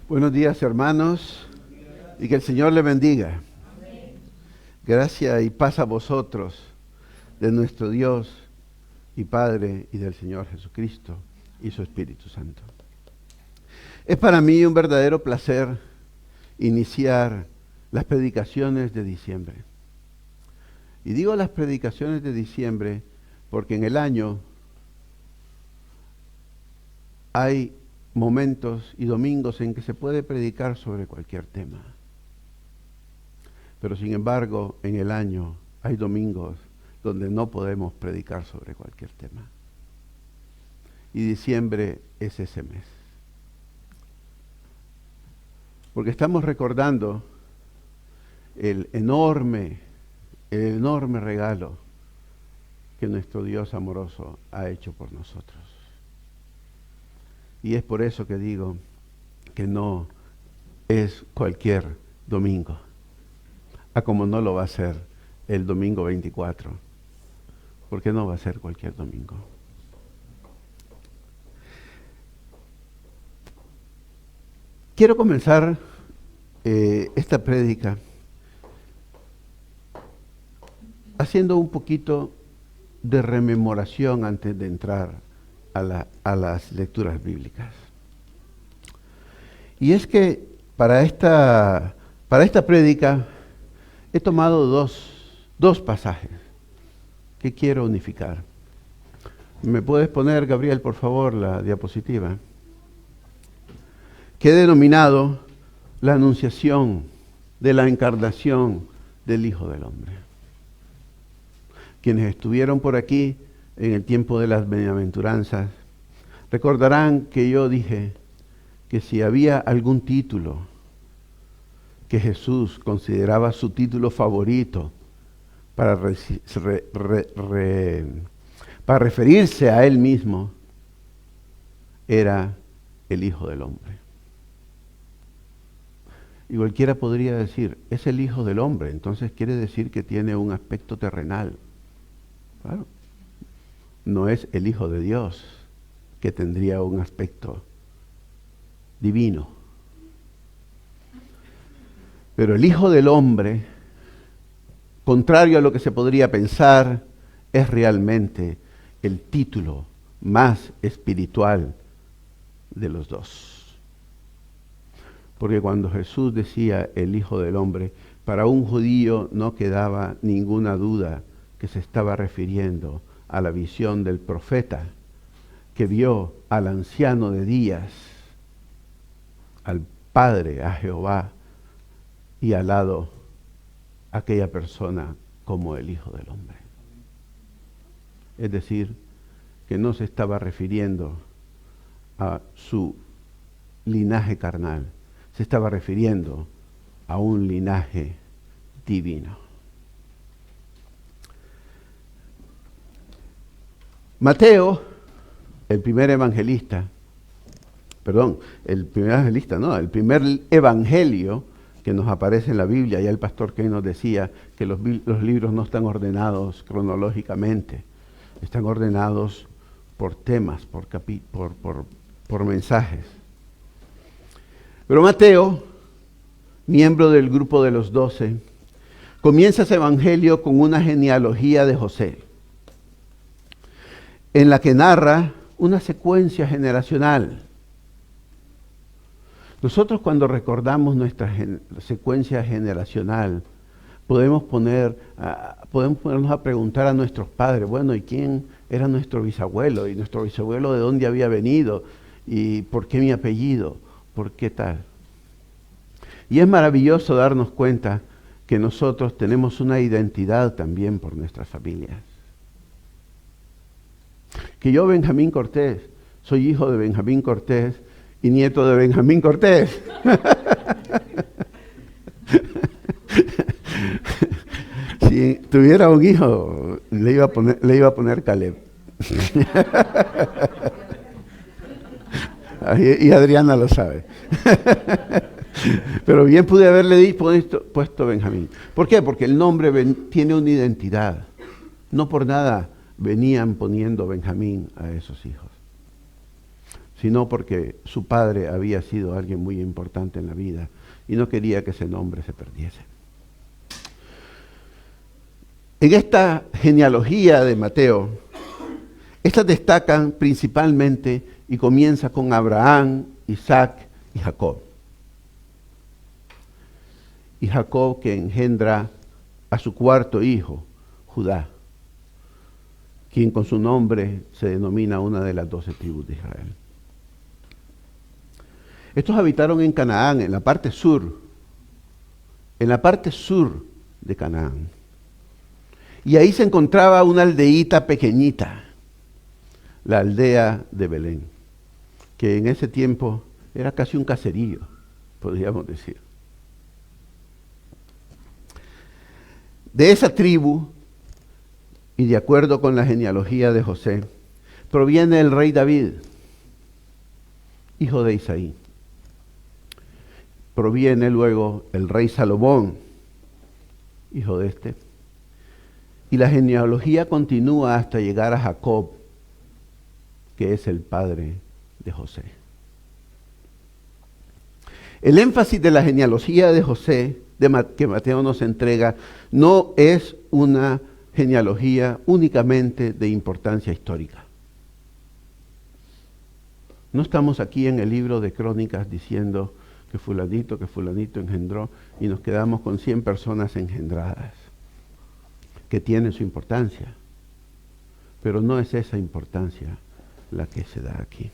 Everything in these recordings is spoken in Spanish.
Buenos días, hermanos, y que el Señor le bendiga. Gracia y paz a vosotros, de nuestro Dios y Padre y del Señor Jesucristo y su Espíritu Santo. Es para mí un verdadero placer iniciar las predicaciones de diciembre. Y digo las predicaciones de diciembre porque en el año hay momentos y domingos en que se puede predicar sobre cualquier tema. Pero sin embargo, en el año hay domingos donde no podemos predicar sobre cualquier tema. Y diciembre es ese mes. Porque estamos recordando el enorme regalo que nuestro Dios amoroso ha hecho por nosotros. Y es por eso que digo que no es cualquier domingo, como no lo va a ser el domingo 24, porque no va a ser cualquier domingo. Quiero comenzar esta prédica haciendo un poquito de rememoración antes de entrar a las lecturas bíblicas. Y es que para esta prédica he tomado dos pasajes que quiero unificar. ¿Me puedes poner, Gabriel, por favor, la diapositiva? Que he denominado la anunciación de la encarnación del Hijo del Hombre. Quienes estuvieron por aquí en el tiempo de las bienaventuranzas recordarán que yo dije que si había algún título que Jesús consideraba su título favorito para referirse a él mismo, era el Hijo del Hombre. Y cualquiera podría decir, es el Hijo del Hombre, entonces quiere decir que tiene un aspecto terrenal. Claro, no es el Hijo de Dios, que tendría un aspecto divino. Pero el Hijo del Hombre, contrario a lo que se podría pensar, es realmente el título más espiritual de los dos. Porque cuando Jesús decía el Hijo del Hombre, para un judío no quedaba ninguna duda que se estaba refiriendo a la visión del profeta que vio al anciano de días, al Padre, a Jehová, y al lado aquella persona como el Hijo del Hombre. Es decir, que no se estaba refiriendo a su linaje carnal, se estaba refiriendo a un linaje divino. Mateo, el primer evangelio que nos aparece en la Biblia, ya el pastor Ken nos decía que los libros no están ordenados cronológicamente, están ordenados por temas, por mensajes. Pero Mateo, miembro del grupo de los 12, comienza ese evangelio con una genealogía de José, en la que narra una secuencia generacional. Nosotros cuando recordamos nuestra secuencia generacional, podemos ponernos a preguntar a nuestros padres, bueno, ¿y quién era nuestro bisabuelo? ¿Y nuestro bisabuelo de dónde había venido? ¿Y por qué mi apellido? ¿Por qué tal? Y es maravilloso darnos cuenta que nosotros tenemos una identidad también por nuestras familias. Que yo, Benjamín Cortés, soy hijo de Benjamín Cortés y nieto de Benjamín Cortés. Si tuviera un hijo, le iba a poner Caleb. Y Adriana lo sabe. Pero bien pude haberle puesto Benjamín. ¿Por qué? Porque el nombre tiene una identidad. No por nada venían poniendo Benjamín a esos hijos. sino porque su padre había sido alguien muy importante en la vida y no quería que ese nombre se perdiese. En esta genealogía de Mateo, estas destacan principalmente y comienza con Abraham, Isaac y Jacob. Y Jacob que engendra a su cuarto hijo, Judá, quien con su nombre se denomina una de las 12 tribus de Israel. Estos habitaron en Canaán, en la parte sur de Canaán. Y ahí se encontraba una aldeíta pequeñita, la aldea de Belén, que en ese tiempo era casi un caserío, podríamos decir. De esa tribu, y de acuerdo con la genealogía de José, proviene el rey David, hijo de Isaí. Proviene luego el rey Salomón, hijo de este. Y la genealogía continúa hasta llegar a Jacob, que es el padre de José. El énfasis de la genealogía de José, que Mateo nos entrega, no es una genealogía únicamente de importancia histórica. No estamos aquí en el libro de Crónicas diciendo que fulanito engendró y nos quedamos con 100 personas engendradas, que tienen su importancia, pero no es esa importancia la que se da aquí.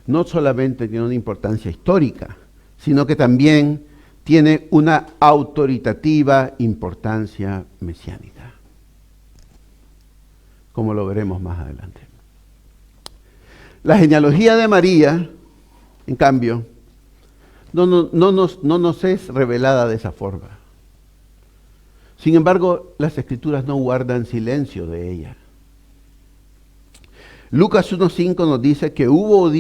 No solamente tiene una importancia histórica, sino que también tiene una autoritativa importancia mesiánica, como lo veremos más adelante. La genealogía de María, en cambio, no nos es revelada de esa forma. Sin embargo, las Escrituras no guardan silencio de ella. Lucas 1.5 nos dice que hubo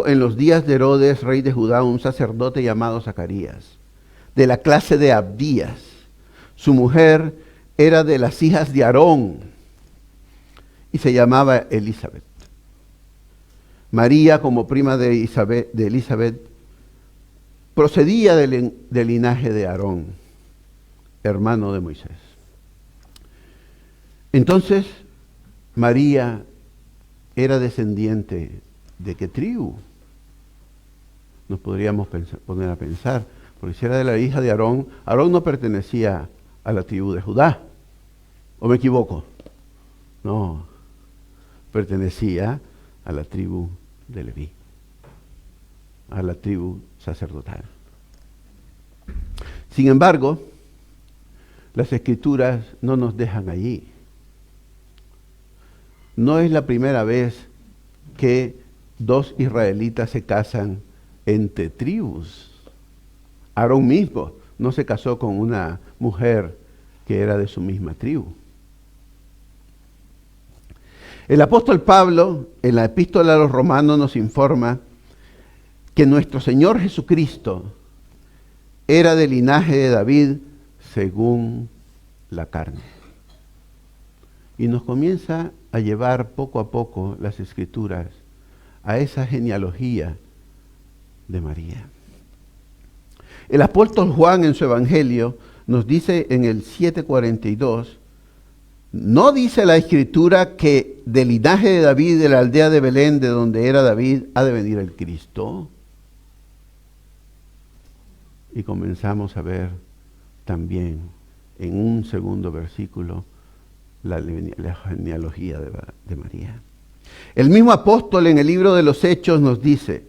en los días de Herodes, rey de Judá, un sacerdote llamado Zacarías, de la clase de Abdías. Su mujer era de las hijas de Aarón y se llamaba Elizabeth. María, como prima de Elizabeth, procedía del linaje de Aarón, hermano de Moisés. Entonces, María era descendiente ¿de qué tribu? Nos podríamos poner a pensar, porque si era de la hija de Aarón, Aarón no pertenecía a la tribu de Judá, ¿o me equivoco? No, pertenecía a la tribu de Leví, a la tribu sacerdotal. Sin embargo, las Escrituras no nos dejan allí. No es la primera vez que dos israelitas se casan entre tribus. Aarón mismo no se casó con una mujer que era de su misma tribu. El apóstol Pablo, en la epístola a los Romanos, nos informa que nuestro Señor Jesucristo era del linaje de David según la carne. Y nos comienza a llevar poco a poco las Escrituras a esa genealogía de María. El apóstol Juan en su Evangelio nos dice en el 7:42, ¿no dice la Escritura que del linaje de David, de la aldea de Belén, de donde era David, ha de venir el Cristo? Y comenzamos a ver también en un segundo versículo la genealogía de María. El mismo apóstol en el libro de los Hechos nos dice,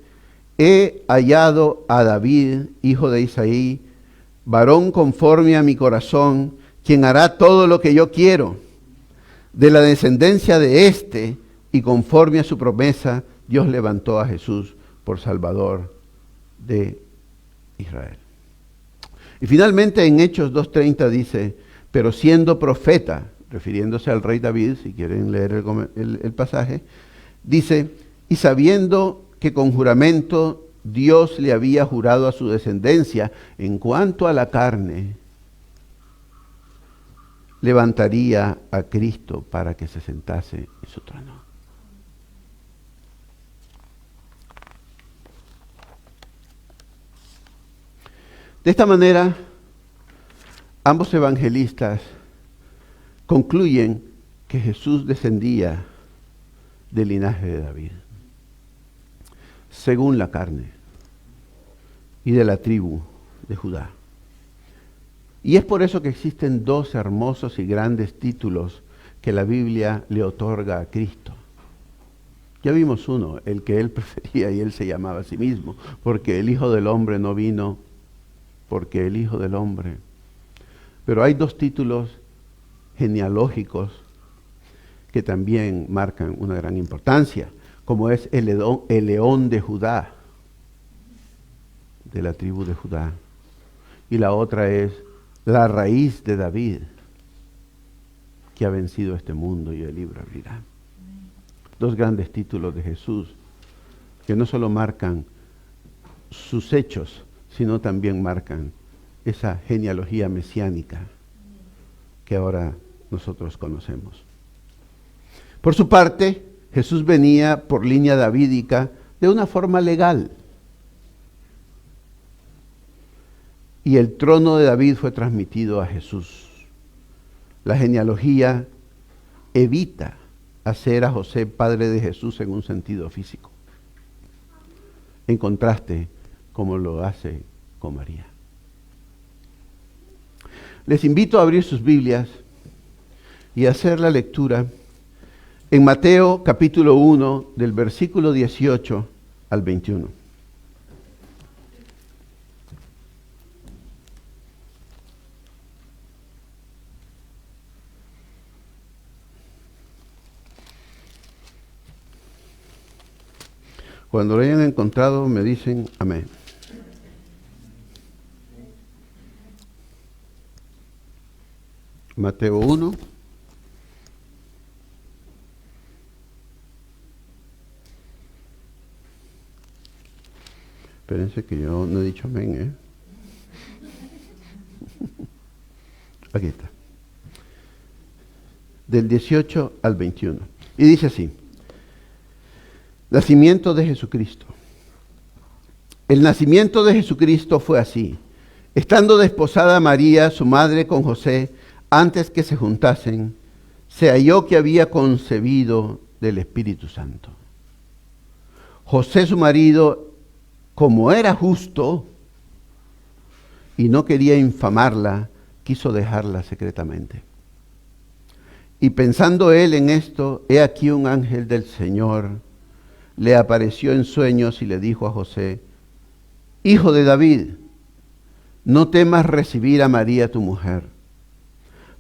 he hallado a David, hijo de Isaí, varón conforme a mi corazón, quien hará todo lo que yo quiero. De la descendencia de éste y conforme a su promesa, Dios levantó a Jesús por Salvador de Israel. Y finalmente en Hechos 2:30 dice, pero siendo profeta, refiriéndose al rey David, si quieren leer el pasaje, dice, y sabiendo que con juramento Dios le había jurado a su descendencia, en cuanto a la carne, levantaría a Cristo para que se sentase en su trono. De esta manera, ambos evangelistas concluyen que Jesús descendía del linaje de David, según la carne, y de la tribu de Judá. Y es por eso que existen dos hermosos y grandes títulos que la Biblia le otorga a Cristo. Ya vimos uno, el que él prefería, y él se llamaba a sí mismo, porque el Hijo del Hombre no vino, porque el Hijo del Hombre. Pero hay dos títulos genealógicos que también marcan una gran importancia, como es el león de Judá, de la tribu de Judá, y la otra es la raíz de David, que ha vencido este mundo y el libro abrirá. Dos grandes títulos de Jesús, que no solo marcan sus hechos, sino también marcan esa genealogía mesiánica que ahora nosotros conocemos. Por su parte, Jesús venía por línea davídica de una forma legal. Y el trono de David fue transmitido a Jesús. La genealogía evita hacer a José padre de Jesús en un sentido físico, en contraste como lo hace con María. Les invito a abrir sus Biblias y hacer la lectura en Mateo capítulo 1 del versículo 18 al 21. Cuando lo hayan encontrado, me dicen amén. Mateo 1. Espérense que yo no he dicho amén, Aquí está. Del 18 al 21. Y dice así. Nacimiento de Jesucristo. El nacimiento de Jesucristo fue así. Estando desposada María, su madre, con José, antes que se juntasen, se halló que había concebido del Espíritu Santo. José, su marido, como era justo y no quería infamarla, quiso dejarla secretamente. Y pensando él en esto, he aquí un ángel del Señor le apareció en sueños y le dijo a José: Hijo de David, no temas recibir a María tu mujer,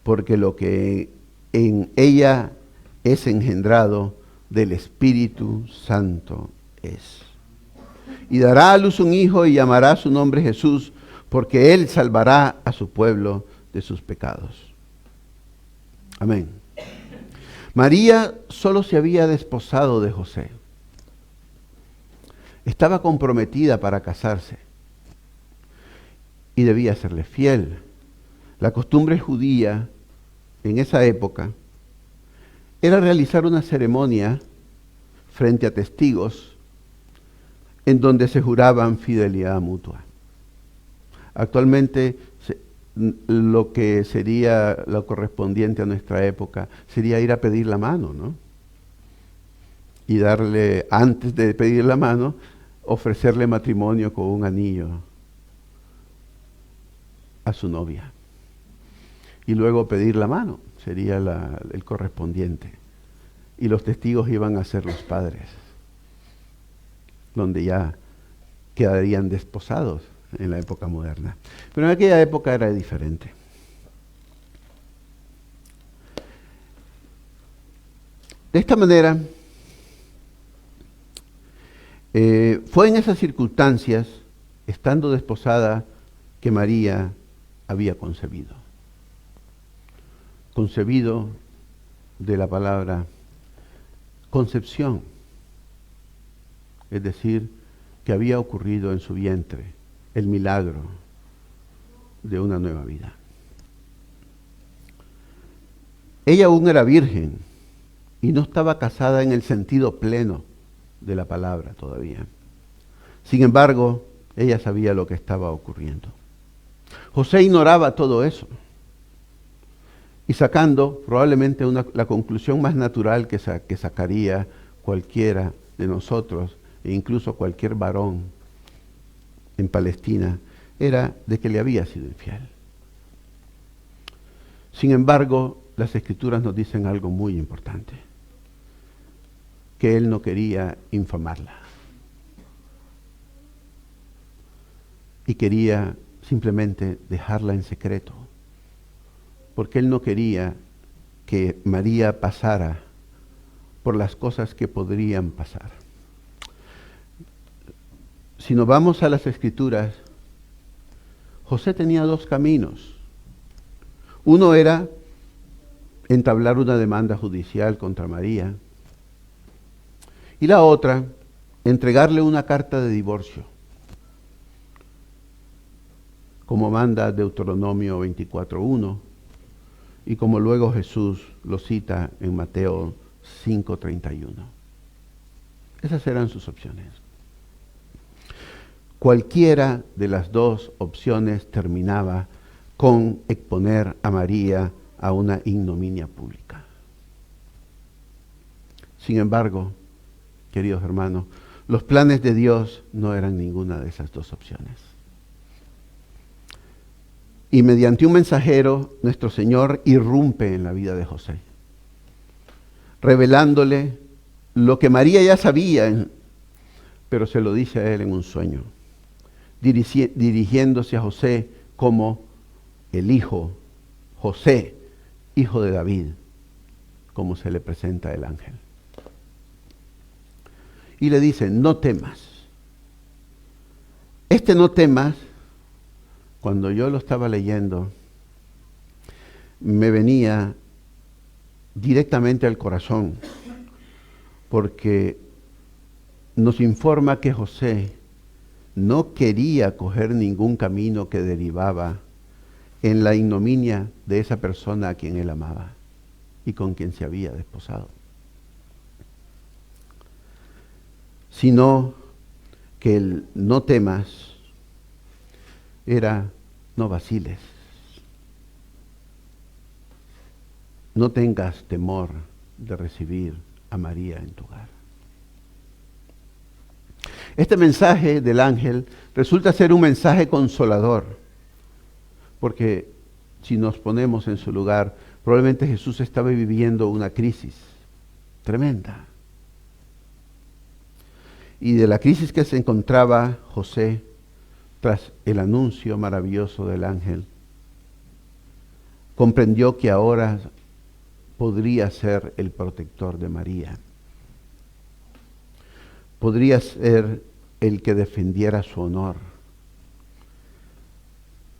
porque lo que en ella es engendrado del Espíritu Santo es. Y dará a luz un hijo y llamará su nombre Jesús, porque él salvará a su pueblo de sus pecados. Amén. María solo se había desposado de José. Estaba comprometida para casarse y debía serle fiel. La costumbre judía en esa época era realizar una ceremonia frente a testigos en donde se juraban fidelidad mutua. Actualmente lo que sería lo correspondiente a nuestra época sería ir a pedir la mano, ¿no? Y darle, antes de pedir la mano, ofrecerle matrimonio con un anillo a su novia. Y luego pedir la mano, sería el correspondiente. Y los testigos iban a ser los padres, donde ya quedarían desposados en la época moderna. Pero en aquella época era diferente. De esta manera, fue en esas circunstancias, estando desposada, que María había concebido. Concebido de la palabra concepción, es decir, que había ocurrido en su vientre el milagro de una nueva vida. Ella aún era virgen y no estaba casada en el sentido pleno de la palabra todavía. Sin embargo, ella sabía lo que estaba ocurriendo. José ignoraba todo eso y sacando probablemente la conclusión más natural que sacaría cualquiera de nosotros e incluso cualquier varón en Palestina, era de que le había sido infiel. Sin embargo, las Escrituras nos dicen algo muy importante, que él no quería infamarla y quería simplemente dejarla en secreto, porque él no quería que María pasara por las cosas que podrían pasar. Si nos vamos a las Escrituras, José tenía dos caminos. Uno era entablar una demanda judicial contra María y la otra, entregarle una carta de divorcio, como manda Deuteronomio 24:1 y como luego Jesús lo cita en Mateo 5:31. Esas eran sus opciones. Cualquiera de las dos opciones terminaba con exponer a María a una ignominia pública. Sin embargo, queridos hermanos, los planes de Dios no eran ninguna de esas dos opciones. Y mediante un mensajero, nuestro Señor irrumpe en la vida de José, revelándole lo que María ya sabía, pero se lo dice a él en un sueño, dirigiéndose a José como el hijo, José, hijo de David, como se le presenta el ángel. Y le dice, no temas. Este no temas, cuando yo lo estaba leyendo, me venía directamente al corazón, porque nos informa que José no quería coger ningún camino que derivaba en la ignominia de esa persona a quien él amaba y con quien se había desposado, sino que el no temas era no vaciles, no tengas temor de recibir a María en tu hogar. Este mensaje del ángel resulta ser un mensaje consolador, porque si nos ponemos en su lugar, probablemente Jesús estaba viviendo una crisis tremenda. Y de la crisis que se encontraba José, tras el anuncio maravilloso del ángel, comprendió que ahora podría ser el protector de María. Podría ser el que defendiera su honor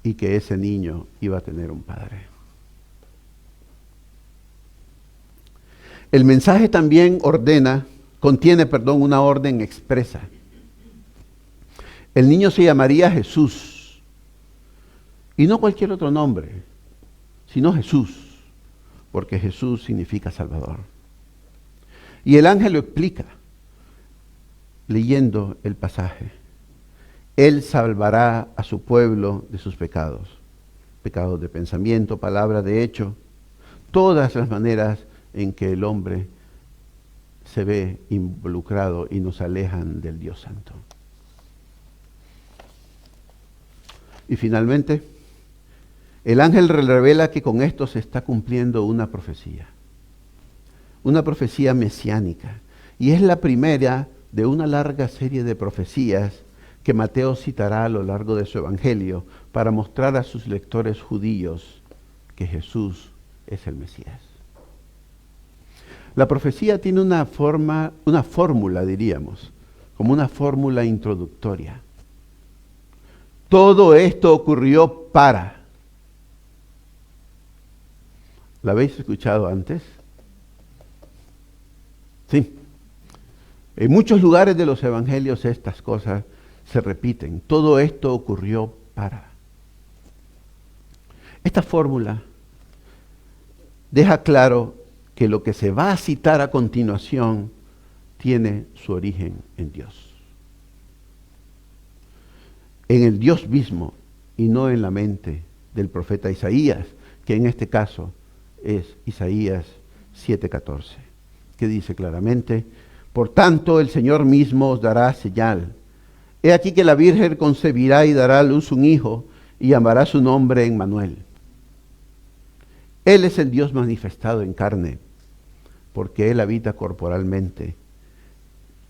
y que ese niño iba a tener un padre. El mensaje también contiene una orden expresa. El niño se llamaría Jesús, y no cualquier otro nombre, sino Jesús, porque Jesús significa Salvador. Y el ángel lo explica, leyendo el pasaje. Él salvará a su pueblo de sus pecados, pecados de pensamiento, palabra, de hecho, todas las maneras en que el hombre se ve involucrado y nos alejan del Dios Santo. Y finalmente, el ángel revela que con esto se está cumpliendo una profecía mesiánica, y es la primera de una larga serie de profecías que Mateo citará a lo largo de su evangelio para mostrar a sus lectores judíos que Jesús es el Mesías. La profecía tiene una fórmula, diríamos, como una fórmula introductoria. Todo esto ocurrió para. ¿La habéis escuchado antes? Sí. En muchos lugares de los evangelios estas cosas se repiten. Todo esto ocurrió para. Esta fórmula deja claro que lo que se va a citar a continuación tiene su origen en Dios. En el Dios mismo y no en la mente del profeta Isaías, que en este caso es Isaías 7:14, que dice claramente: por tanto el Señor mismo os dará señal. He aquí que la Virgen concebirá y dará a luz un hijo, y llamará su nombre Emmanuel. Él es el Dios manifestado en carne, porque Él habita corporalmente,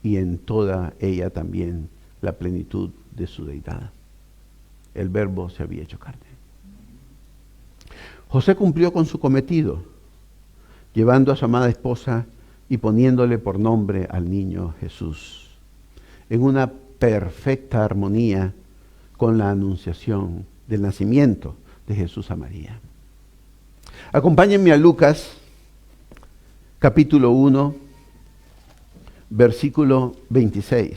y en toda ella también la plenitud de su deidad. El Verbo se había hecho carne. José cumplió con su cometido, llevando a su amada esposa y poniéndole por nombre al niño Jesús, en una perfecta armonía con la anunciación del nacimiento de Jesús a María. Acompáñenme a Lucas, capítulo 1, versículo 26.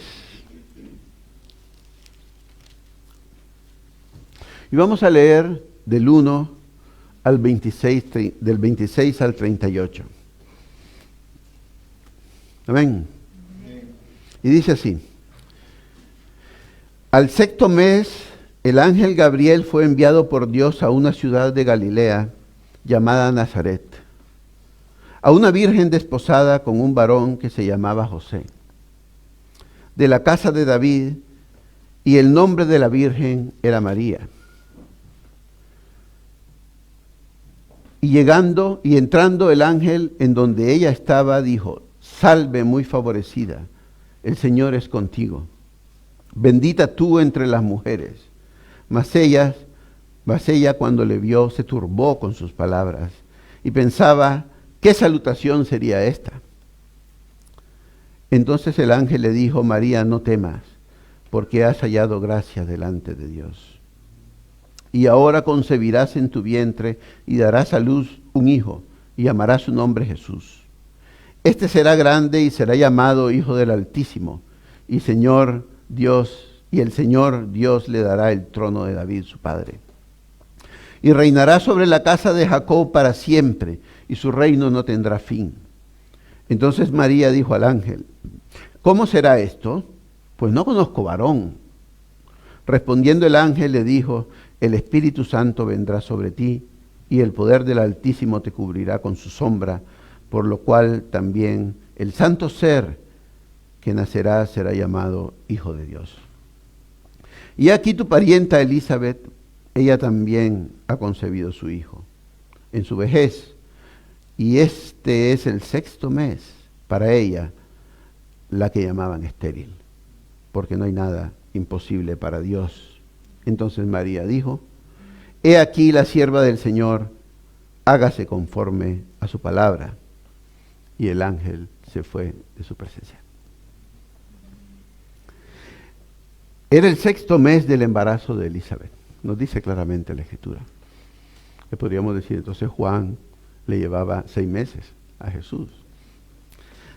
Y vamos a leer del 1 al 26, del 26 al 38. Amén. Y dice así: al sexto mes, el ángel Gabriel fue enviado por Dios a una ciudad de Galilea llamada Nazaret, a una virgen desposada con un varón que se llamaba José, de la casa de David, y el nombre de la virgen era María. Y llegando y entrando el ángel en donde ella estaba, dijo: salve muy favorecida, el Señor es contigo. Bendita tú entre las mujeres. Mas ella cuando le vio se turbó con sus palabras y pensaba: ¿qué salutación sería esta? Entonces el ángel le dijo: María, no temas, porque has hallado gracia delante de Dios. Y ahora concebirás en tu vientre y darás a luz un hijo, y llamarás su nombre Jesús. Este será grande y será llamado Hijo del Altísimo, y el Señor Dios le dará el trono de David su padre. Y reinará sobre la casa de Jacob para siempre, y su reino no tendrá fin. Entonces María dijo al ángel: ¿cómo será esto? Pues no conozco varón. Respondiendo el ángel le dijo: el Espíritu Santo vendrá sobre ti, y el poder del Altísimo te cubrirá con su sombra, por lo cual también el santo ser que nacerá será llamado Hijo de Dios. Y aquí tu parienta Elizabeth, ella también ha concebido su hijo en su vejez, y este es el sexto mes para ella, la que llamaban estéril, porque no hay nada imposible para Dios. Entonces María dijo: he aquí la sierva del Señor, hágase conforme a su palabra. Y el ángel se fue de su presencia. Era el sexto mes del embarazo de Elizabeth. Nos dice claramente la Escritura. Le podríamos decir, entonces Juan le llevaba 6 meses a Jesús.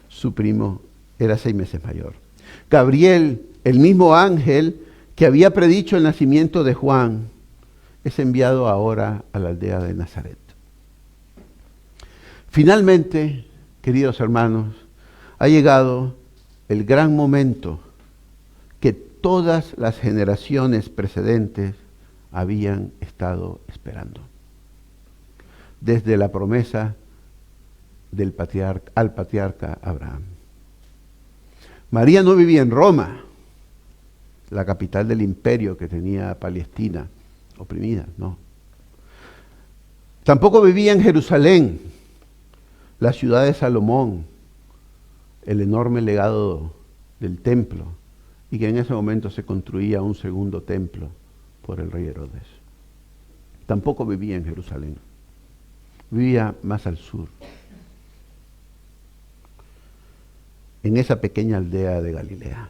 Su primo era 6 meses mayor. Gabriel, el mismo ángel que había predicho el nacimiento de Juan, es enviado ahora a la aldea de Nazaret. Finalmente, queridos hermanos, ha llegado el gran momento que todas las generaciones precedentes habían estado esperando. Desde la promesa al patriarca Abraham. María no vivía en Roma, la capital del imperio que tenía Palestina oprimida, no. Tampoco vivía en Jerusalén, la ciudad de Salomón, el enorme legado del templo, y que en ese momento se construía un segundo templo por el rey Herodes. Tampoco vivía en Jerusalén, vivía más al sur, en esa pequeña aldea de Galilea,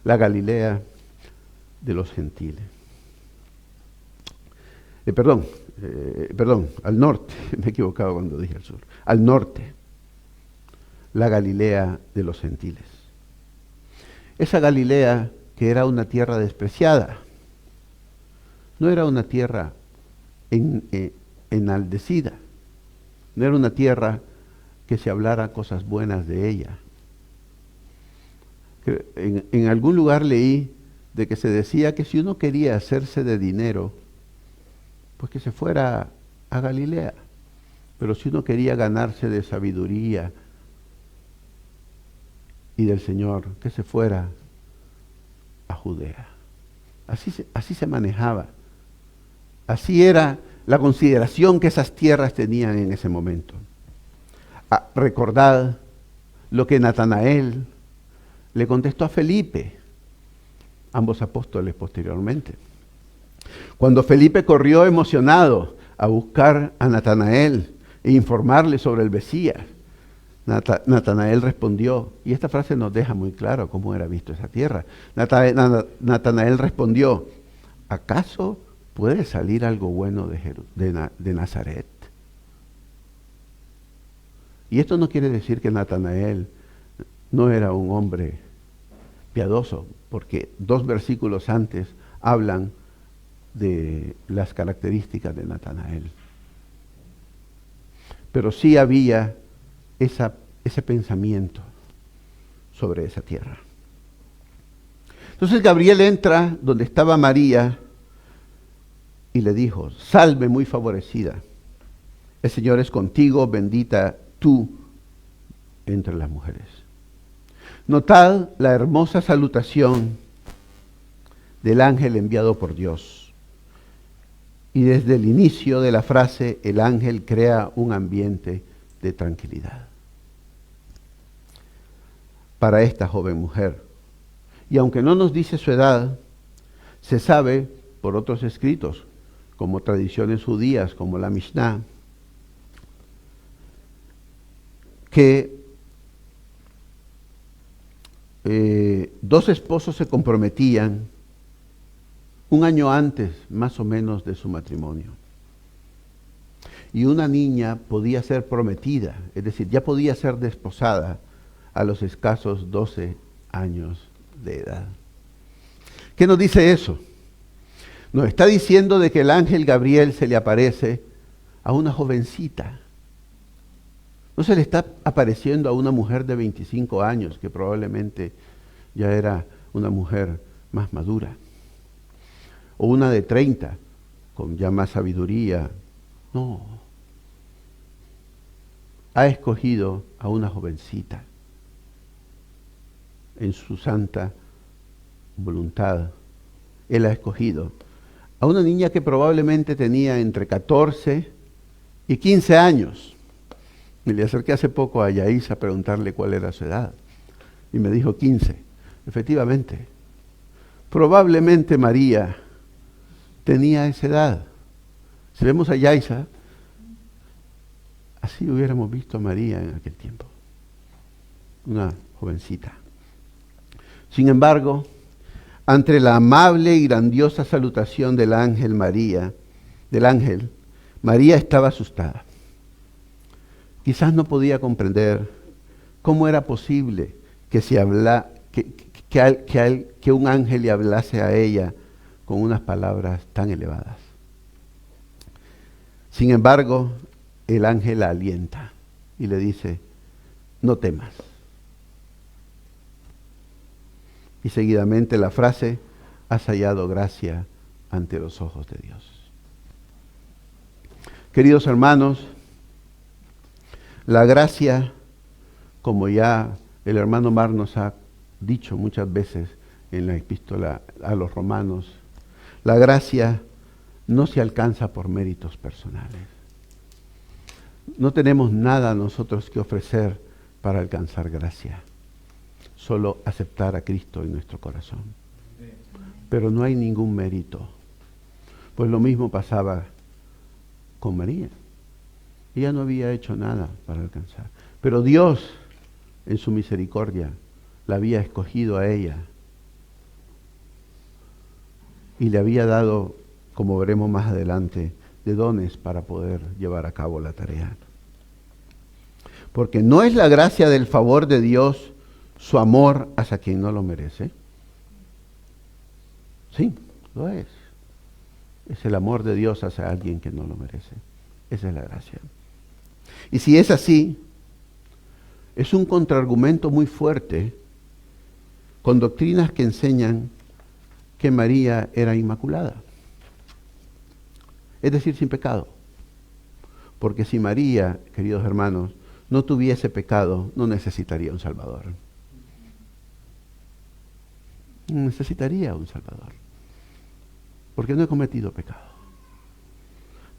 la Galilea de los gentiles. Al norte, me he equivocado cuando dije al sur, al norte, la Galilea de los gentiles. Esa Galilea que era una tierra despreciada, no era una tierra enaldecida, no era una tierra que se hablara cosas buenas de ella. En algún lugar leí de que se decía que si uno quería hacerse de dinero, pues que se fuera a Galilea. Pero si uno quería ganarse de sabiduría y del Señor, que se fuera a Judea. Así se manejaba. Así era la consideración que esas tierras tenían en ese momento. Recordad lo que Natanael le contestó a Felipe, ambos apóstoles posteriormente. Cuando Felipe corrió emocionado a buscar a Natanael e informarle sobre el Mesías, Natanael respondió, y esta frase nos deja muy claro cómo era visto esa tierra. Natanael respondió, ¿acaso puede salir algo bueno de Nazaret? Y esto no quiere decir que Natanael no era un hombre piadoso, porque 2 versículos antes hablan de las características de Natanael. Pero sí había ese pensamiento sobre esa tierra. Entonces Gabriel entra donde estaba María y le dijo, salve muy favorecida, el Señor es contigo, bendita tú entre las mujeres. Notad la hermosa salutación del ángel enviado por Dios. Y desde el inicio de la frase, el ángel crea un ambiente de tranquilidad para esta joven mujer. Y aunque no nos dice su edad, se sabe por otros escritos, como tradiciones judías, como la Mishnah, que 2 esposos se comprometían 1 año antes, más o menos, de su matrimonio. Y una niña podía ser prometida, es decir, ya podía ser desposada a los escasos 12 años de edad. ¿Qué nos dice eso? Nos está diciendo de que el ángel Gabriel se le aparece a una jovencita. No se le está apareciendo a una mujer de 25 años, que probablemente ya era una mujer más madura. O una de 30, con ya más sabiduría. No. Ha escogido a una jovencita en su santa voluntad. Él ha escogido a una niña que probablemente tenía entre 14 y 15 años. Me le acerqué hace poco a Yaís a preguntarle cuál era su edad. Y me dijo 15. Efectivamente. Probablemente María tenía esa edad. Si vemos a Yaisa, así hubiéramos visto a María en aquel tiempo. Una jovencita. Sin embargo, ante la amable y grandiosa salutación del ángel María estaba asustada. Quizás no podía comprender cómo era posible que un ángel le hablase a ella con unas palabras tan elevadas. Sin embargo, el ángel la alienta y le dice, no temas. Y seguidamente la frase, has hallado gracia ante los ojos de Dios. Queridos hermanos, la gracia, como ya el hermano Mar nos ha dicho muchas veces en la epístola a los romanos, la gracia no se alcanza por méritos personales. No tenemos nada nosotros que ofrecer para alcanzar gracia, solo aceptar a Cristo en nuestro corazón. Pero no hay ningún mérito. Pues lo mismo pasaba con María. Ella no había hecho nada para alcanzar. Pero Dios, en su misericordia, la había escogido a ella y le había dado, como veremos más adelante, de dones para poder llevar a cabo la tarea. Porque no es la gracia del favor de Dios su amor hacia quien no lo merece. Sí, lo es. Es el amor de Dios hacia alguien que no lo merece. Esa es la gracia. Y si es así, es un contraargumento muy fuerte con doctrinas que enseñan que María era inmaculada, es decir, sin pecado. Porque si María, queridos hermanos, no tuviese pecado, no necesitaría un Salvador. No necesitaría un Salvador, porque no he cometido pecado.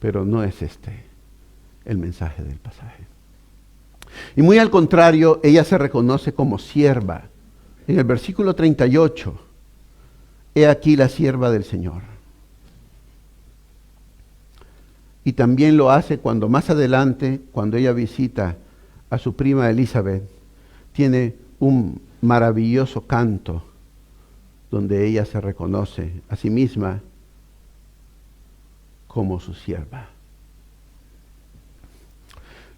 Pero no es este el mensaje del pasaje. Y muy al contrario, ella se reconoce como sierva. En el versículo 38, he aquí la sierva del Señor. Y también lo hace cuando más adelante, cuando ella visita a su prima Elizabeth, tiene un maravilloso canto donde ella se reconoce a sí misma como su sierva.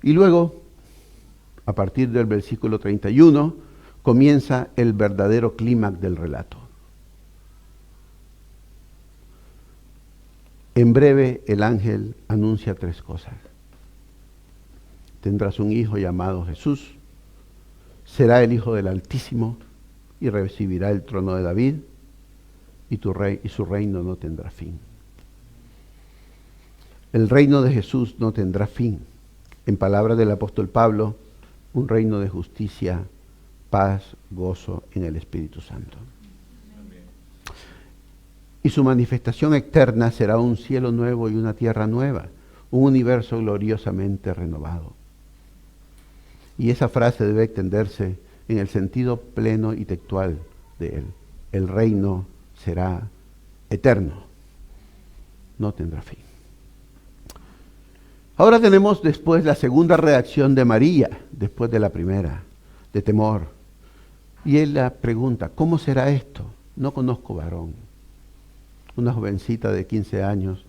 Y luego, a partir del versículo 31, comienza el verdadero clímax del relato. En breve, el ángel anuncia 3 cosas. Tendrás un hijo llamado Jesús, será el Hijo del Altísimo y recibirá el trono de David y su reino no tendrá fin. El reino de Jesús no tendrá fin. En palabras del apóstol Pablo, un reino de justicia, paz, gozo en el Espíritu Santo. Y su manifestación externa será un cielo nuevo y una tierra nueva, un universo gloriosamente renovado. Y esa frase debe extenderse en el sentido pleno y textual de él. El reino será eterno, no tendrá fin. Ahora tenemos después la segunda reacción de María, después de la primera, de temor. Y él la pregunta, ¿cómo será esto? No conozco varón. Una jovencita de 15 años,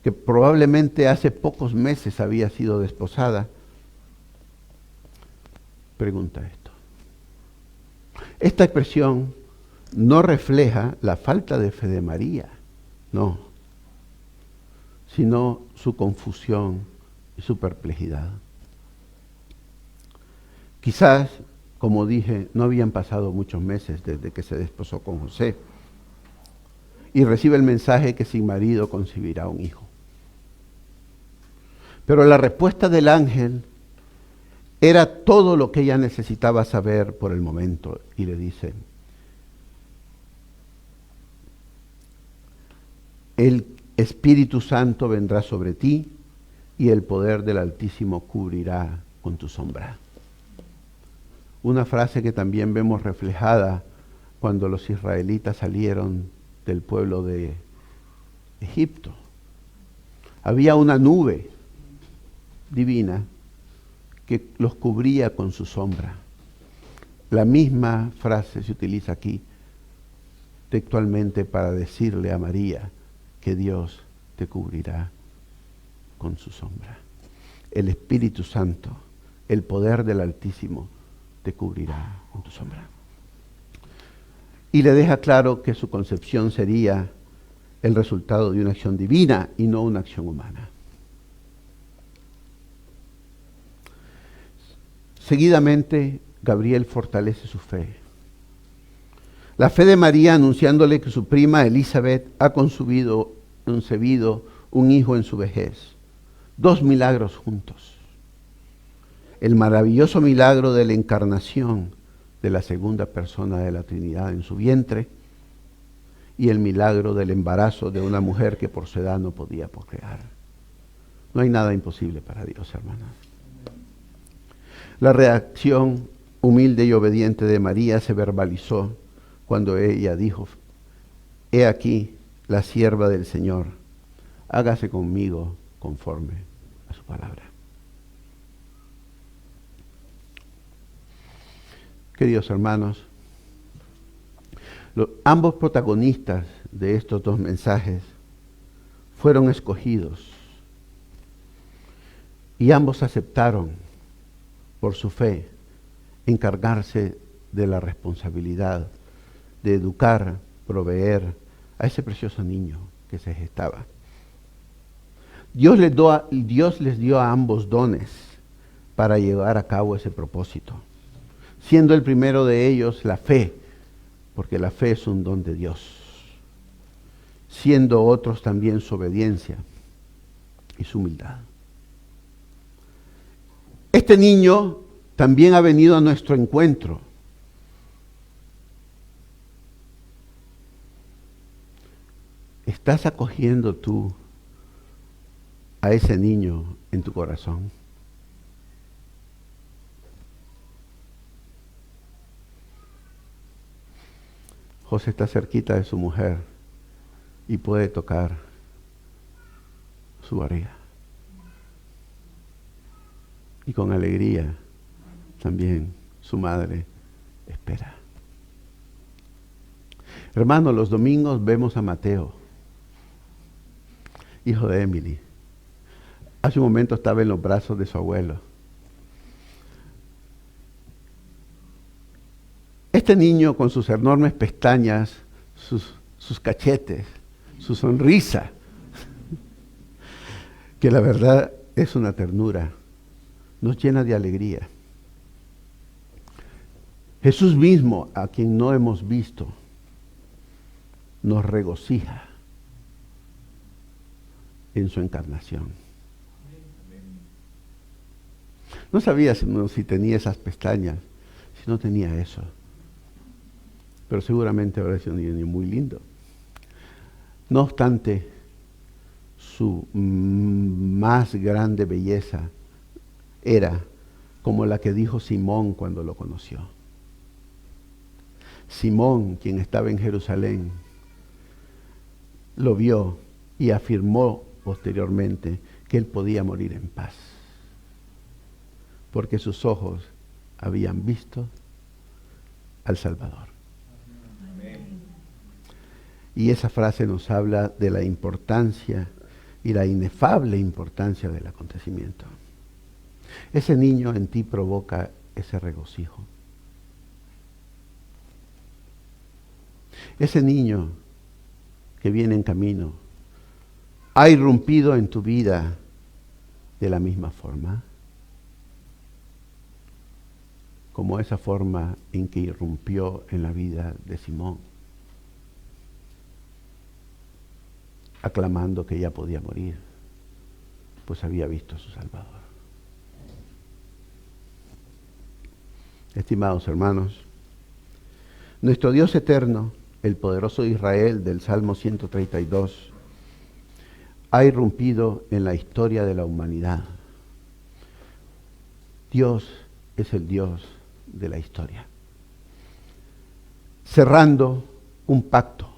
que probablemente hace pocos meses había sido desposada, pregunta esto. Esta expresión no refleja la falta de fe de María, no, sino su confusión y su perplejidad. Quizás, como dije, no habían pasado muchos meses desde que se desposó con José y recibe el mensaje que sin marido concebirá un hijo. Pero la respuesta del ángel era todo lo que ella necesitaba saber por el momento y le dice, el Espíritu Santo vendrá sobre ti y el poder del Altísimo cubrirá con tu sombra. Una frase que también vemos reflejada cuando los israelitas salieron del pueblo de Egipto. Había una nube divina que los cubría con su sombra. La misma frase se utiliza aquí textualmente para decirle a María que Dios te cubrirá con su sombra. El Espíritu Santo, el poder del Altísimo, te cubrirá con tu sombra. Y le deja claro que su concepción sería el resultado de una acción divina y no una acción humana. Seguidamente, Gabriel fortalece su fe. La fe de María anunciándole que su prima Elizabeth ha concebido un hijo en su vejez. 2 milagros juntos. El maravilloso milagro de la encarnación de la segunda persona de la Trinidad en su vientre y el milagro del embarazo de una mujer que por su edad no podía procrear. No hay nada imposible para Dios, hermanos. La reacción humilde y obediente de María se verbalizó cuando ella dijo, he aquí la sierva del Señor, hágase conmigo conforme a su palabra. Queridos hermanos, ambos protagonistas de estos 2 mensajes fueron escogidos y ambos aceptaron por su fe encargarse de la responsabilidad de educar, proveer a ese precioso niño que se gestaba. Dios les dio a ambos dones para llevar a cabo ese propósito, siendo el primero de ellos la fe, porque la fe es un don de Dios. siendo otros también su obediencia y su humildad. Este niño también ha venido a nuestro encuentro. ¿Estás acogiendo tú a ese niño en tu corazón? José está cerquita de su mujer y puede tocar su barriga. Y con alegría también su madre espera. Hermanos, los domingos vemos a Mateo, hijo de Emily. Hace un momento estaba en los brazos de su abuelo. Este niño con sus enormes pestañas, sus cachetes, su sonrisa, que la verdad es una ternura, nos llena de alegría. Jesús mismo, a quien no hemos visto, nos regocija en su encarnación. No sabía si tenía esas pestañas, si no tenía eso. Pero seguramente habrá sido un niño muy lindo. No obstante, su más grande belleza era como la que dijo Simón cuando lo conoció. Simón, quien estaba en Jerusalén, lo vio y afirmó posteriormente que él podía morir en paz, porque sus ojos habían visto al Salvador. Y esa frase nos habla de la importancia y la inefable importancia del acontecimiento. Ese niño en ti provoca ese regocijo. Ese niño que viene en camino ha irrumpido en tu vida de la misma forma, como esa forma en que irrumpió en la vida de Simón, aclamando que ya podía morir, pues había visto a su Salvador. Estimados hermanos, nuestro Dios eterno, el poderoso Israel del Salmo 132, ha irrumpido en la historia de la humanidad. Dios es el Dios de la historia, cerrando un pacto,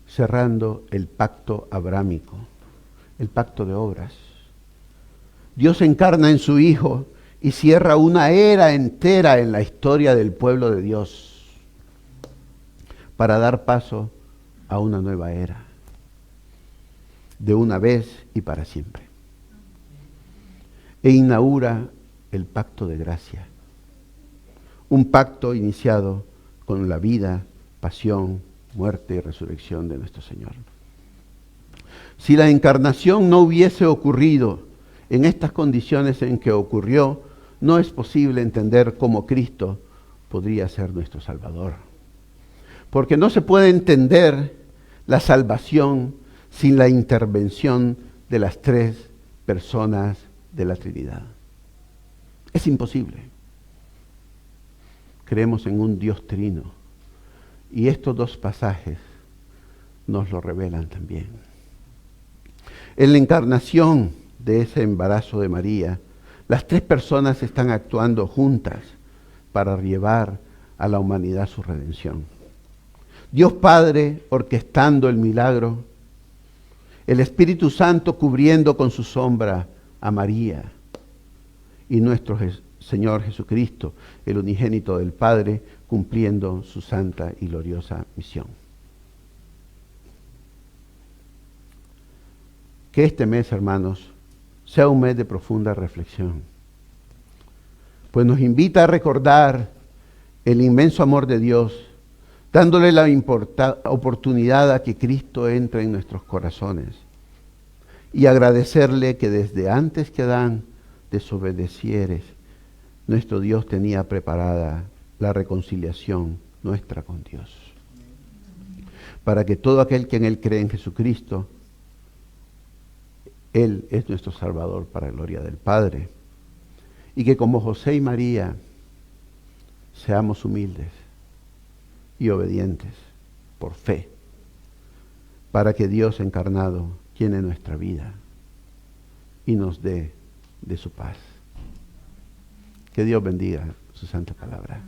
cerrando el pacto abrámico, el pacto de obras. Dios se encarna en su Hijo y cierra una era entera en la historia del pueblo de Dios para dar paso a una nueva era, de una vez y para siempre. E inaugura el pacto de gracia, un pacto iniciado con la vida, pasión, muerte y resurrección de nuestro Señor. Si la encarnación no hubiese ocurrido en estas condiciones en que ocurrió, no es posible entender cómo Cristo podría ser nuestro Salvador. Porque no se puede entender la salvación sin la intervención de las tres personas de la Trinidad. Es imposible. Creemos en un Dios trino. Y estos dos pasajes nos lo revelan también. En la encarnación de ese embarazo de María, las tres personas están actuando juntas para llevar a la humanidad su redención. Dios Padre orquestando el milagro, el Espíritu Santo cubriendo con su sombra a María y nuestro Señor Jesucristo, el unigénito del Padre, cumpliendo su santa y gloriosa misión. Que este mes, hermanos, sea un mes de profunda reflexión, pues nos invita a recordar el inmenso amor de Dios, dándole la oportunidad a que Cristo entre en nuestros corazones y agradecerle que desde antes que Adán desobedecieres, nuestro Dios tenía preparada la reconciliación nuestra con Dios. para que todo aquel que en Él cree en Jesucristo, Él es nuestro Salvador para gloria del Padre. Y que como José y María seamos humildes y obedientes por fe, para que Dios encarnado llene nuestra vida y nos dé de su paz. Que Dios bendiga su santa palabra.